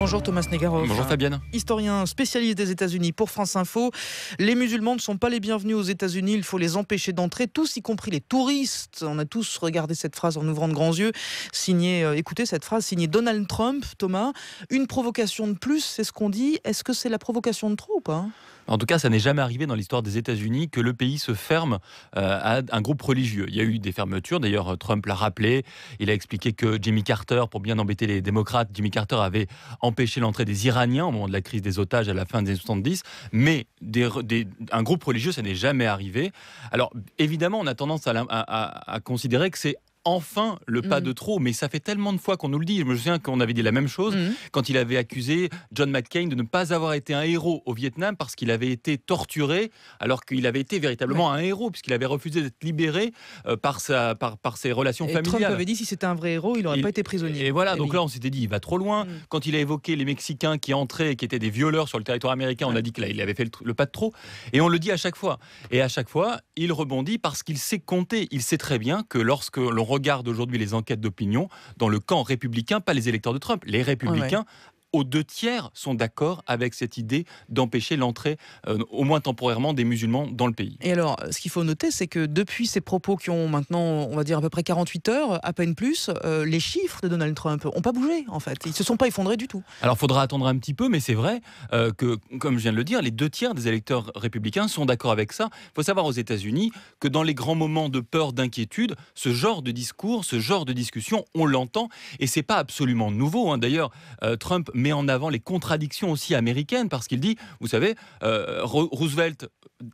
Bonjour Thomas Negaroff. Bonjour Fabienne. Historien spécialiste des États-Unis pour France Info. Les musulmans ne sont pas les bienvenus aux États-Unis, il faut les empêcher d'entrer, tous y compris les touristes. On a tous regardé cette phrase en ouvrant de grands yeux. Écoutez cette phrase signée Donald Trump. Thomas, une provocation de plus, c'est ce qu'on dit. Est-ce que c'est la provocation de trop ou pas ? En tout cas, ça n'est jamais arrivé dans l'histoire des États-Unis que le pays se ferme à un groupe religieux. Il y a eu des fermetures, d'ailleurs Trump l'a rappelé. Il a expliqué que Jimmy Carter, pour bien embêter les démocrates, Jimmy Carter avait empêché l'entrée des Iraniens au moment de la crise des otages à la fin des années 70. Mais un groupe religieux, ça n'est jamais arrivé. Alors évidemment, on a tendance à considérer que c'est enfin le pas de trop, mais ça fait tellement de fois qu'on nous le dit. Je me souviens qu'on avait dit la même chose quand il avait accusé John McCain de ne pas avoir été un héros au Vietnam parce qu'il avait été torturé, alors qu'il avait été véritablement un héros, puisqu'il avait refusé d'être libéré par ses relations familiales. Trump avait dit si c'était un vrai héros, il n'aurait pas été prisonnier. Et voilà, donc là on s'était dit il va trop loin. Quand il a évoqué les Mexicains qui entraient et qui étaient des violeurs sur le territoire américain, on a dit qu'il avait fait le pas de trop. Et on le dit à chaque fois. Et à chaque fois, il rebondit parce qu'il sait compter. Il sait très bien que lorsque l'on regarde aujourd'hui les enquêtes d'opinion, dans le camp républicain, pas les électeurs de Trump, les républicains, aux 2/3 sont d'accord avec cette idée d'empêcher l'entrée, au moins temporairement, des musulmans dans le pays. Et alors, ce qu'il faut noter, c'est que depuis ces propos qui ont maintenant, on va dire à peu près 48 heures, à peine plus, les chiffres de Donald Trump n'ont pas bougé, en fait. Ils ne se sont pas effondrés du tout. Alors, il faudra attendre un petit peu, mais c'est vrai que, comme je viens de le dire, les 2/3 des électeurs républicains sont d'accord avec ça. Il faut savoir aux États-Unis que dans les grands moments de peur, d'inquiétude, ce genre de discours, ce genre de discussion, on l'entend, et c'est pas absolument nouveau. D'ailleurs, Trump met en avant les contradictions aussi américaines parce qu'il dit, vous savez,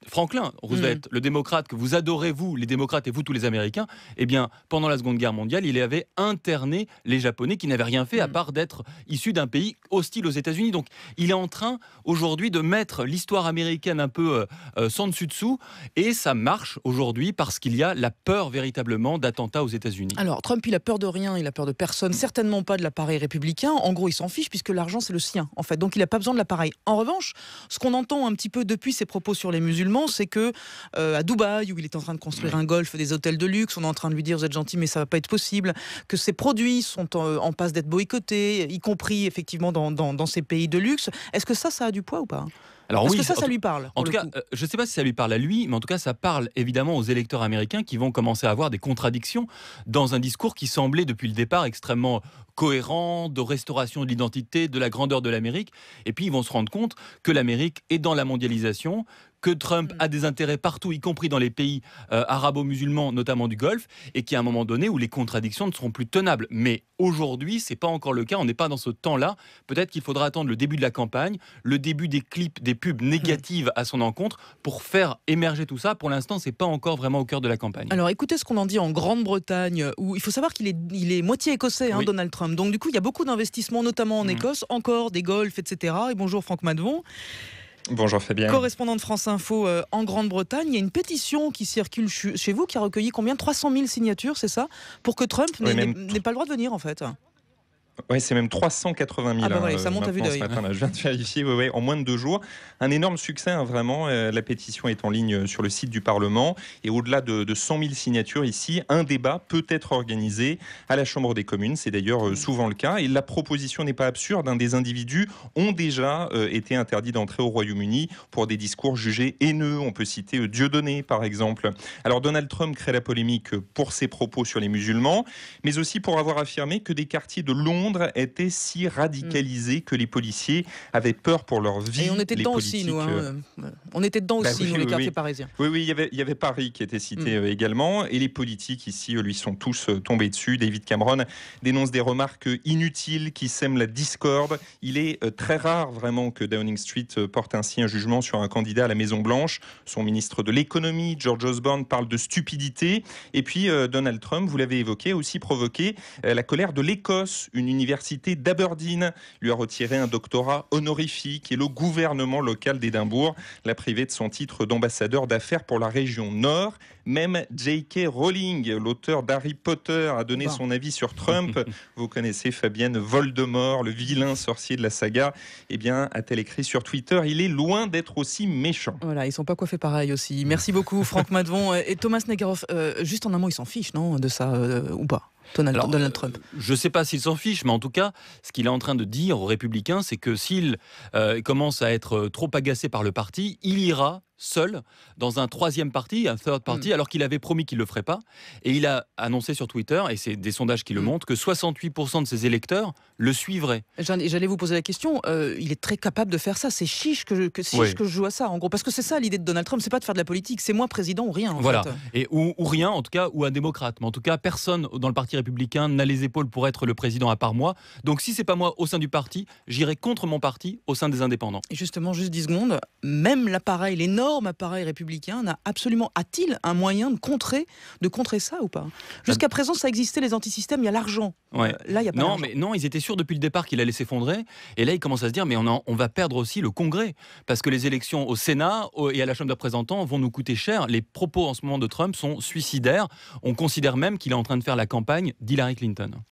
Franklin Roosevelt, le démocrate que vous adorez, vous, les démocrates et vous, tous les Américains, eh bien, pendant la Seconde Guerre mondiale, il avait interné les Japonais qui n'avaient rien fait à part d'être issus d'un pays hostile aux États-Unis. Donc, il est en train aujourd'hui de mettre l'histoire américaine un peu sans dessus-dessous, et ça marche aujourd'hui parce qu'il y a la peur véritablement d'attentats aux États-Unis. Alors, Trump, il a peur de rien, il a peur de personne, certainement pas de l'appareil républicain. En gros, il s'en fiche puisque l'argent, c'est le sien, en fait. Donc, il n'a pas besoin de l'appareil. En revanche, ce qu'on entend un petit peu depuis ses propos sur les musulmans, c'est que à Dubaï, où il est en train de construire un golf, des hôtels de luxe, on est en train de lui dire vous êtes gentil, mais ça va pas être possible, que ses produits sont en passe d'être boycottés, y compris effectivement dans ces pays de luxe. Est-ce que ça a du poids ou pas ? Alors Est-ce que ça lui parle ? En tout cas, je ne sais pas si ça lui parle à lui, mais en tout cas, ça parle évidemment aux électeurs américains qui vont commencer à avoir des contradictions dans un discours qui semblait depuis le départ extrêmement cohérent, de restauration de l'identité, de la grandeur de l'Amérique. Et puis, ils vont se rendre compte que l'Amérique est dans la mondialisation, que Trump a des intérêts partout, y compris dans les pays arabo-musulmans, notamment du Golfe, et qu'il y a un moment donné où les contradictions ne seront plus tenables. Mais aujourd'hui, ce n'est pas encore le cas, on n'est pas dans ce temps-là. Peut-être qu'il faudra attendre le début de la campagne, le début des clips, des pubs négatives à son encontre, pour faire émerger tout ça. Pour l'instant, ce n'est pas encore vraiment au cœur de la campagne. Alors écoutez ce qu'on en dit en Grande-Bretagne, où il faut savoir qu'il est moitié écossais, Donald Trump. Donc du coup, il y a beaucoup d'investissements, notamment en Écosse, encore des golfs, etc. Et bonjour Franck Madevon. Bonjour Fabienne. Correspondant de France Info en Grande-Bretagne, il y a une pétition qui circule chez vous qui a recueilli combien ? 300 000 signatures, c'est ça ? Pour que Trump n'ait pas le droit de venir en fait. Oui, c'est même 380 000. Voilà, ça monte à vue d'œil. Je viens de vérifier, en moins de 2 jours. Un énorme succès, vraiment. La pétition est en ligne sur le site du Parlement. Et au-delà de 100 000 signatures ici, un débat peut être organisé à la Chambre des communes. C'est d'ailleurs souvent le cas. Et la proposition n'est pas absurde. Des individus ont déjà été interdits d'entrer au Royaume-Uni pour des discours jugés haineux. On peut citer Dieudonné, par exemple. Alors, Donald Trump crée la polémique pour ses propos sur les musulmans, mais aussi pour avoir affirmé que des quartiers de Londres étaient si radicalisés que les policiers avaient peur pour leur vie. Et on était dedans aussi, nous. On était dedans aussi, nous, les quartiers parisiens. Oui, il y avait Paris qui était cité également. Et les politiques ici, lui, sont tous tombés dessus. David Cameron dénonce des remarques inutiles qui sèment la discorde. Il est très rare, vraiment, que Downing Street porte ainsi un jugement sur un candidat à la Maison-Blanche. Son ministre de l'économie, George Osborne, parle de stupidité. Et puis, Donald Trump, vous l'avez évoqué, a aussi provoqué la colère de l'Écosse. Une université d'Aberdeen lui a retiré un doctorat honorifique et le gouvernement local d'Édimbourg l'a privé de son titre d'ambassadeur d'affaires pour la région Nord. Même J.K. Rowling, l'auteur d'Harry Potter, a donné son avis sur Trump. Vous connaissez Fabienne, Voldemort, le vilain sorcier de la saga. Eh bien, a-t-elle écrit sur Twitter, il est loin d'être aussi méchant. Voilà, ils sont pas coiffés pareil aussi. Merci beaucoup Franck Madevon et Thomas Negaroff. Juste en un mot, ils s'en fichent, non, de ça ou pas ? Donald Trump. Je ne sais pas s'il s'en fiche, mais en tout cas, ce qu'il est en train de dire aux Républicains, c'est que s'il commence à être trop agacé par le parti, il ira seul dans un troisième parti, un third party, alors qu'il avait promis qu'il ne le ferait pas. Et il a annoncé sur Twitter, et c'est des sondages qui le montrent, que 68% de ses électeurs le suivraient. J'allais vous poser la question, il est très capable de faire ça, c'est chiche que je joue à ça, en gros. Parce que c'est ça l'idée de Donald Trump, c'est pas de faire de la politique, c'est moi président ou rien. Voilà, fait. Et, ou rien en tout cas, ou un démocrate. Mais en tout cas, personne dans le parti républicain n'a les épaules pour être le président à part moi. Donc si c'est pas moi au sein du parti, j'irai contre mon parti au sein des indépendants. Et justement, juste 10 secondes, même l'appareil, l'énorme appareil républicain a-t-il un moyen de contrer ça ou pas? Jusqu'à présent, ça existait, les antisystèmes, il y a l'argent. Ouais. Là, il n'y a pas l'argent. Non, ils étaient sûrs depuis le départ qu'il allait s'effondrer. Et là, ils commencent à se dire, mais on va perdre aussi le Congrès. Parce que les élections au Sénat et à la Chambre des représentants vont nous coûter cher. Les propos en ce moment de Trump sont suicidaires. On considère même qu'il est en train de faire la campagne d'Hillary Clinton.